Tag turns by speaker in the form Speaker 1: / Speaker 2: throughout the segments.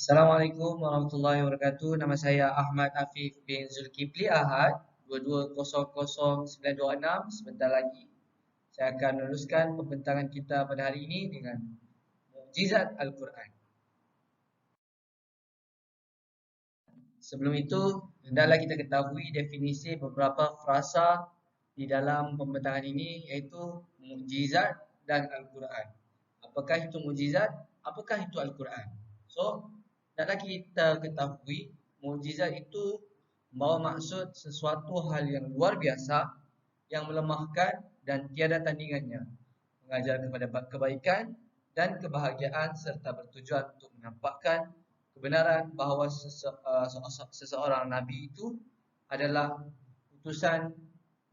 Speaker 1: Assalamualaikum warahmatullahi wabarakatuh. Nama saya Ahmad Afif bin Zulkifli Ahad, 22000926. Sebentar lagi saya akan meneruskan pembentangan kita pada hari ini dengan mukjizat Al-Quran. Sebelum itu, hendaklah kita ketahui definisi beberapa frasa di dalam pembentangan ini, iaitu mukjizat dan Al-Quran. Apakah itu mukjizat? Apakah itu Al-Quran? So, hendaklah kita ketahui mukjizat itu membawa maksud sesuatu hal yang luar biasa yang melemahkan dan tiada tandingannya, mengajar kepada kebaikan dan kebahagiaan serta bertujuan untuk menampakkan kebenaran bahawa seseorang nabi itu adalah utusan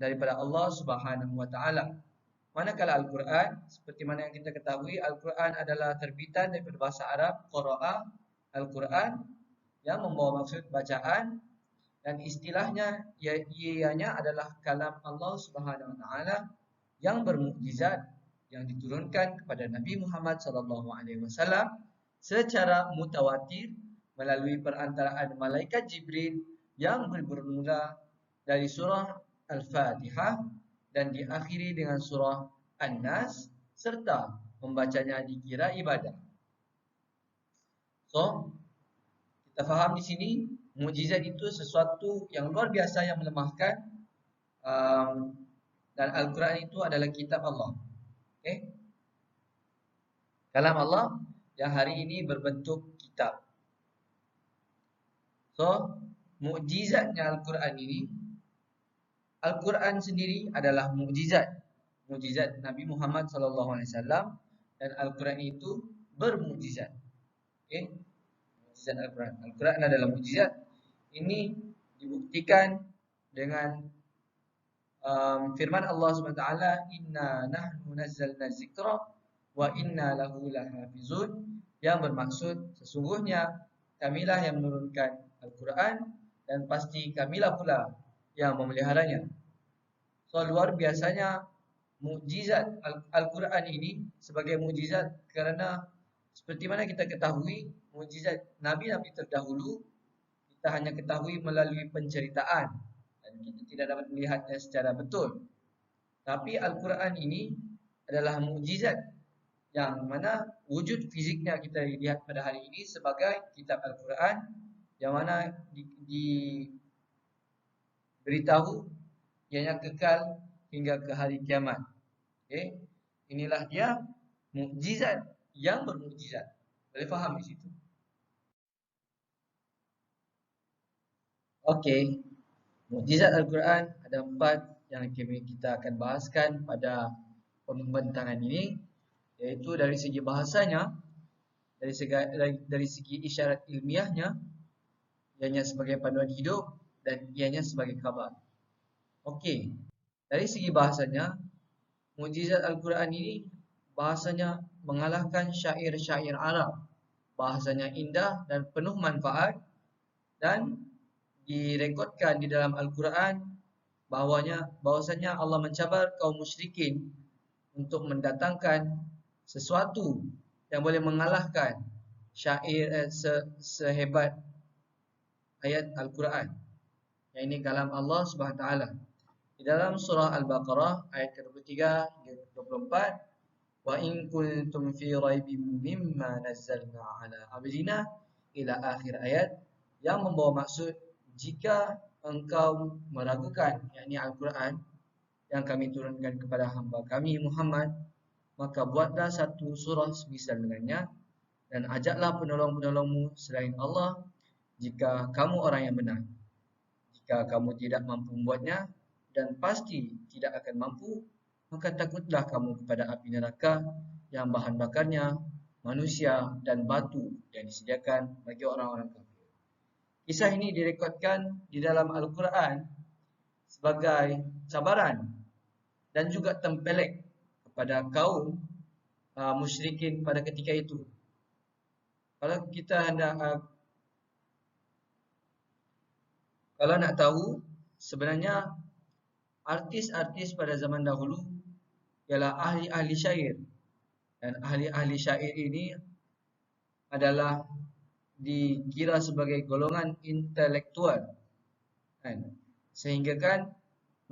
Speaker 1: daripada Allah Subhanahu wa taala. Manakala Al-Quran, seperti mana yang kita ketahui, Al-Quran adalah terbitan daripada bahasa Arab, qara'a, Al-Quran, yang membawa maksud bacaan, dan istilahnya ianya adalah kalam Allah Subhanahu wa taala yang bermukjizat yang diturunkan kepada Nabi Muhammad SAW secara mutawatir melalui perantaraan malaikat Jibril yang bermula dari surah Al-Fatihah dan diakhiri dengan surah An-Nas serta membacanya dikira ibadah. So, kita faham di sini mukjizat itu sesuatu yang luar biasa yang melemahkan, dan Al-Quran itu adalah kitab Allah. Okay? Kalam Allah yang hari ini berbentuk kitab. So, mukjizatnya Al-Quran ini, Al-Quran sendiri adalah mukjizat. Mukjizat Nabi Muhammad SAW, dan Al-Quran itu bermukjizat. Okay? Mukjizat Al-Quran. Al-Quran adalah mukjizat. Ini dibuktikan dengan firman Allah SWT, Inna nahnu nazzalna zikra wa inna lahu lahafizun, yang bermaksud sesungguhnya kamilah yang menurunkan Al-Quran dan pasti kamilah pula yang memeliharanya. So, luar biasanya mukjizat Al-Quran ini sebagai mukjizat kerana seperti mana kita ketahui mukjizat Nabi-Nabi terdahulu kita hanya ketahui melalui penceritaan dan kita tidak dapat melihatnya secara betul. Tapi Al-Quran ini adalah mukjizat yang mana wujud fiziknya kita lihat pada hari ini sebagai kitab Al-Quran yang mana diberitahu ianya kekal hingga ke hari kiamat. Okay? Inilah dia mukjizat yang bermukjizat. Boleh faham di situ? Okey. Mukjizat Al-Quran ada 4 yang kita akan bahaskan pada pembentangan ini, iaitu dari segi bahasanya, dari segi isyarat ilmiahnya, ianya sebagai panduan hidup dan ianya sebagai khabar. Okey. Dari segi bahasanya, mukjizat Al-Quran ini bahasanya mengalahkan syair-syair Arab. Bahasanya indah dan penuh manfaat, dan direkodkan di dalam Al-Quran bahwasanya Allah mencabar kaum musyrikin untuk mendatangkan sesuatu yang boleh mengalahkan syair sehebat ayat Al-Quran. Yang ini kalam Allah Subhanahu wa taala. Di dalam surah Al-Baqarah ayat ke-23 hingga ke-24, wa in kuntum fi raibim mimma nazzalna ala abdina ila akhir ayat, yang membawa maksud jika engkau meragukan yakni Al-Quran yang kami turunkan kepada hamba kami Muhammad, maka buatlah satu surah semisal dengannya dan ajaklah penolong-penolongmu selain Allah jika kamu orang yang benar. Jika kamu tidak mampu membuatnya dan pasti tidak akan mampu, maka takutlah kamu kepada api neraka yang bahan bakarnya manusia dan batu yang disediakan bagi orang-orang kafir. Kisah ini direkodkan di dalam Al-Quran sebagai cabaran dan juga tempelek kepada kaum musyrikin pada ketika itu. Kalau kita kalau nak tahu, sebenarnya artis-artis pada zaman dahulu ialah ahli-ahli syair. Dan ahli-ahli syair ini adalah dikira sebagai golongan intelektual, kan? Sehingga kan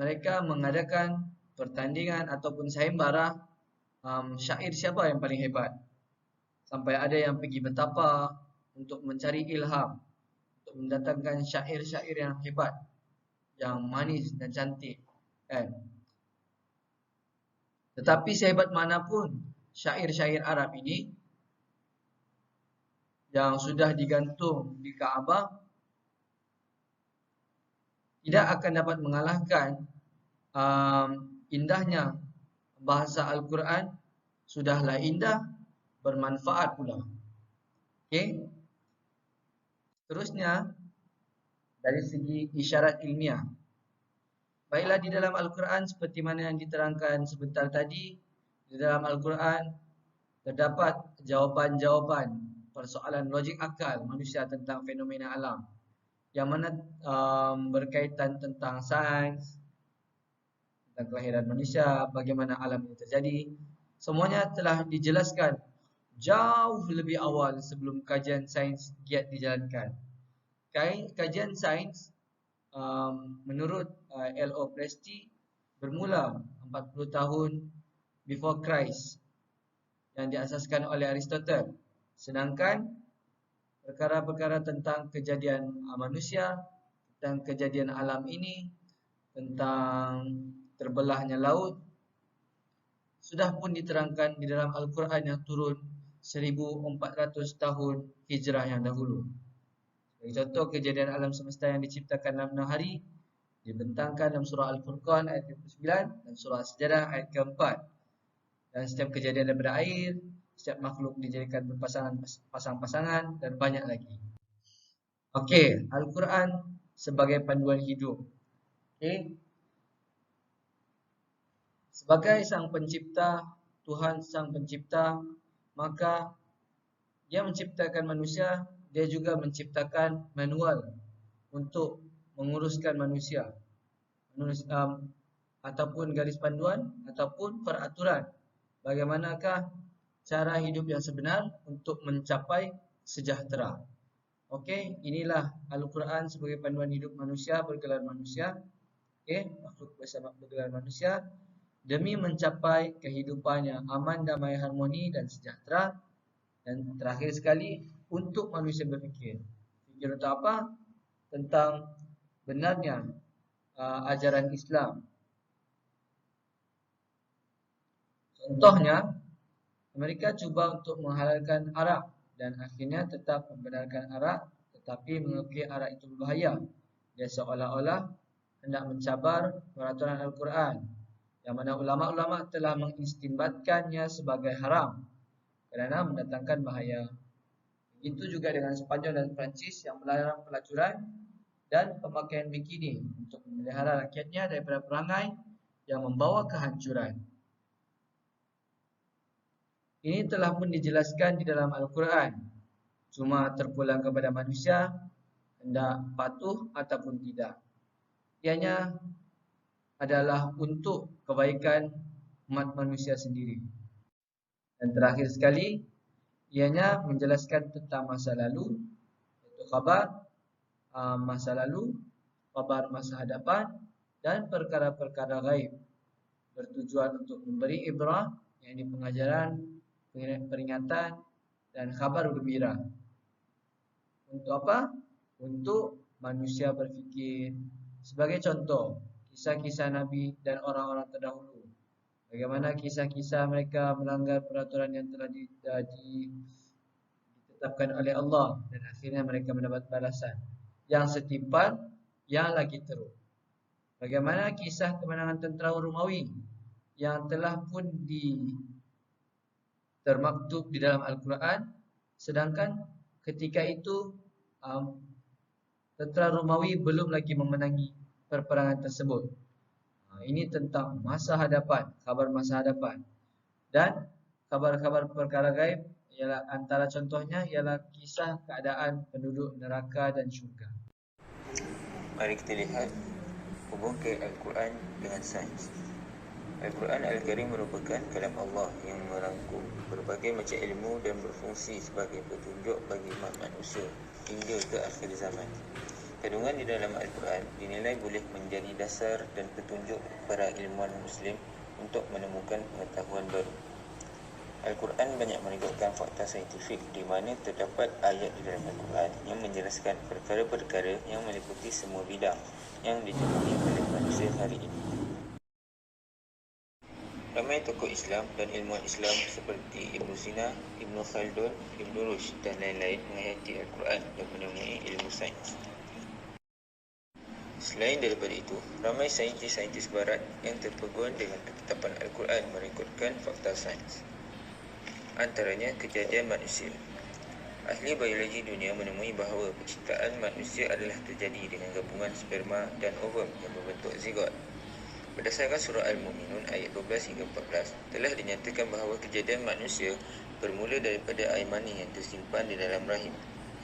Speaker 1: mereka mengadakan pertandingan ataupun sayembara syair siapa yang paling hebat. Sampai ada yang pergi bertapa untuk mencari ilham, untuk mendatangkan syair-syair yang hebat, yang manis dan cantik, kan? Tetapi sehebat manapun syair-syair Arab ini yang sudah digantung di Kaabah, tidak akan dapat mengalahkan indahnya bahasa Al-Quran. Sudahlah indah, bermanfaat pula. Okey. Seterusnya, dari segi isyarat ilmiah. Baiklah, di dalam Al-Quran seperti mana yang diterangkan sebentar tadi, di dalam Al-Quran terdapat jawapan-jawapan persoalan logik akal manusia tentang fenomena alam, yang mana berkaitan tentang sains, tentang kelahiran manusia, bagaimana alam ini terjadi. Semuanya telah dijelaskan jauh lebih awal sebelum kajian sains giat dijalankan. Kajian sains menurut L.O. Presti bermula 40 tahun before Christ yang diasaskan oleh Aristotle. Sedangkan perkara-perkara tentang kejadian manusia, tentang kejadian alam ini, tentang terbelahnya laut, sudah pun diterangkan di dalam Al-Quran yang turun 1400 tahun hijrah yang dahulu. Sebagai contoh, kejadian alam semesta yang diciptakan dalam 6 hari dibentangkan dalam surah Al-Furqan ayat 29 dan surah As-Sajdah ayat keempat. Dan setiap kejadian daripada air, setiap makhluk dijadikan berpasang-pasangan dan banyak lagi. Okey, Al-Quran sebagai panduan hidup. Okey. Sebagai sang pencipta, Tuhan sang pencipta, maka dia menciptakan manusia, dia juga menciptakan manual untuk menguruskan manusia. Ataupun garis panduan ataupun peraturan. Bagaimanakah cara hidup yang sebenar untuk mencapai sejahtera. Okey, inilah Al-Quran sebagai panduan hidup manusia bergelar manusia. Okey, makhluk bersama bergelar manusia demi mencapai kehidupan yang aman, damai, harmoni dan sejahtera. Dan terakhir sekali, untuk manusia berfikir. Fikir untuk apa? Tentang benarnya ajaran Islam. Contohnya, mereka cuba untuk menghalalkan arak dan akhirnya tetap membenarkan arak, tetapi mengakui arak itu berbahaya. Dia seolah-olah hendak mencabar peraturan Al-Quran, yang mana ulama-ulama telah mengistinbatkannya sebagai haram kerana mendatangkan bahaya. Begitu juga dengan Sepanyol dan Perancis yang melarang pelacuran dan pemakaian bikini untuk memelihara rakyatnya daripada perangai yang membawa kehancuran. Ini telah pun dijelaskan di dalam Al-Quran. Cuma terpulang kepada manusia hendak patuh ataupun tidak. Ianya adalah untuk kebaikan umat manusia sendiri. Dan terakhir sekali, ianya menjelaskan tentang masa lalu, iaitu khabar masa lalu, khabar masa hadapan dan perkara-perkara gaib, bertujuan untuk memberi ibrah, yakni pengajaran, peringatan dan khabar gembira. Untuk apa? Untuk manusia berfikir. Sebagai contoh, kisah-kisah Nabi dan orang-orang terdahulu. Bagaimana kisah-kisah mereka melanggar peraturan yang telah ditetapkan oleh Allah dan akhirnya mereka mendapat balasan yang setimpal, yang lagi teruk. Bagaimana kisah kemenangan tentera Romawi yang telah pun termaktub di dalam Al-Quran, sedangkan ketika itu tentera Romawi belum lagi memenangi perperangan tersebut. Ini tentang masa hadapan, khabar masa hadapan. Dan khabar-khabar perkara gaib ialah antara contohnya ialah kisah keadaan penduduk neraka dan syurga.
Speaker 2: Mari kita lihat hubungkan Al-Quran dengan sains. Al-Quran Al-Karim merupakan kalam Allah yang merangkum berbagai macam ilmu dan berfungsi sebagai petunjuk bagi umat manusia hingga ke akhir zaman. Kandungan di dalam Al-Quran dinilai boleh menjadi dasar dan petunjuk para ilmuwan Muslim untuk menemukan pengetahuan baru. Al-Quran banyak menunjukkan fakta saintifik di mana terdapat ayat di dalam Al-Quran yang menjelaskan perkara-perkara yang meliputi semua bidang yang ditemui oleh manusia hari ini. Ramai tokoh Islam dan ilmuwan Islam seperti Ibn Sina, Ibn Khaldun, Ibn Rushd dan lain-lain menghayati Al-Quran dan menemui ilmu sains. Selain daripada itu, ramai saintis-saintis barat yang terpegun dengan ketetapan Al-Quran merekodkan fakta sains. Antaranya kejadian manusia. Ahli biologi dunia menemui bahawa penciptaan manusia adalah terjadi dengan gabungan sperma dan ovum yang membentuk zigot. Berdasarkan surah Al-Mu'minun ayat 12 hingga 14, telah dinyatakan bahawa kejadian manusia bermula daripada air mani yang tersimpan di dalam rahim,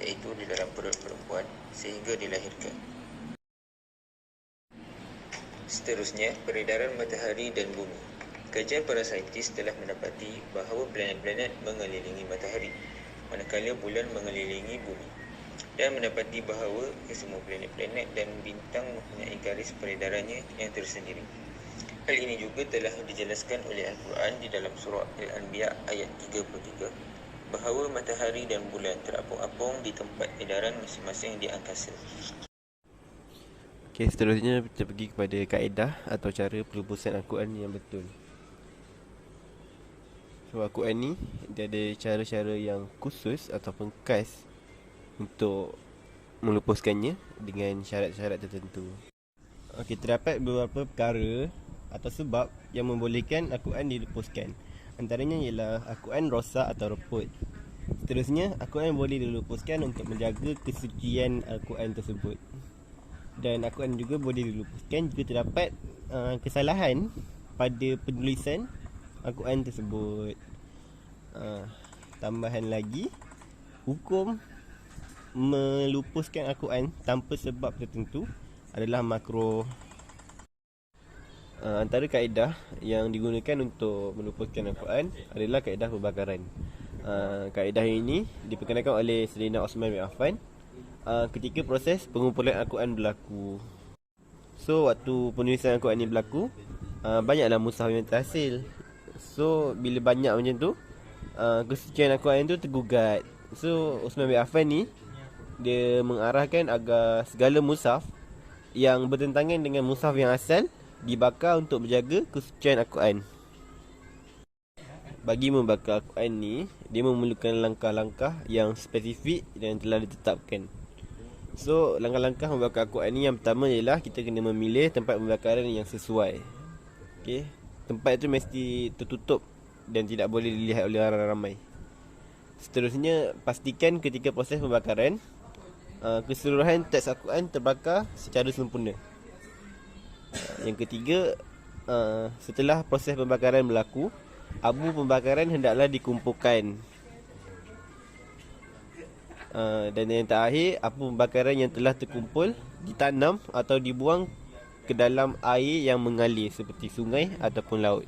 Speaker 2: iaitu di dalam perut perempuan sehingga dilahirkan. Seterusnya, peredaran matahari dan bumi. Kajian para saintis telah mendapati bahawa planet-planet mengelilingi matahari, manakala bulan mengelilingi bumi, dan mendapati bahawa kesemua planet-planet dan bintang mempunyai garis peredarannya yang tersendiri. Hal ini juga telah dijelaskan oleh Al-Quran di dalam surah Al-Anbiya ayat 33 bahawa matahari dan bulan terapung-apung di tempat edaran masing-masing di angkasa.
Speaker 3: Okey, seterusnya kita pergi kepada kaedah atau cara pelubusan Al-Quran yang betul. So, Al-Quran ni dia ada cara-cara yang khusus ataupun khas untuk melupuskannya dengan syarat-syarat tertentu. Okey, terdapat beberapa perkara atau sebab yang membolehkan Al-Quran dilupuskan. Antaranya ialah Al-Quran rosak atau reput. Seterusnya, Al-Quran boleh dilupuskan untuk menjaga kesucian Al-Quran tersebut. Dan Al-Quran juga boleh dilupuskan jika terdapat kesalahan pada penulisan Al-Quran tersebut. Tambahan lagi, hukum melupuskan Al-Quran tanpa sebab tertentu adalah makruh. Antara kaedah yang digunakan untuk melupuskan Al-Quran adalah kaedah pembakaran. Kaedah ini diperkenalkan oleh Sayyidina Osman bin Affan ketika proses pengumpulan Al-Quran berlaku. So, waktu penulisan Al-Quran ini berlaku, banyaklah mushaf yang terhasil. So, bila banyak macam tu, kesucian Al-Quran itu tergugat. So, Osman bin Affan ni dia mengarahkan agar segala mushaf yang bertentangan dengan mushaf yang asal dibakar untuk menjaga kesucian Al-Quran. Bagi membakar Al-Quran ni, dia memerlukan langkah-langkah yang spesifik dan telah ditetapkan. So, langkah-langkah membakar Al-Quran ni yang pertama ialah kita kena memilih tempat pembakaran yang sesuai. Okey, tempat itu mesti tertutup dan tidak boleh dilihat oleh orang ramai. Seterusnya, pastikan ketika proses pembakaran, keseluruhan teks Al-Quran terbakar secara sempurna. Yang ketiga, setelah proses pembakaran berlaku, abu pembakaran hendaklah dikumpulkan. Dan yang terakhir, abu pembakaran yang telah terkumpul ditanam atau dibuang ke dalam air yang mengalir seperti sungai ataupun laut.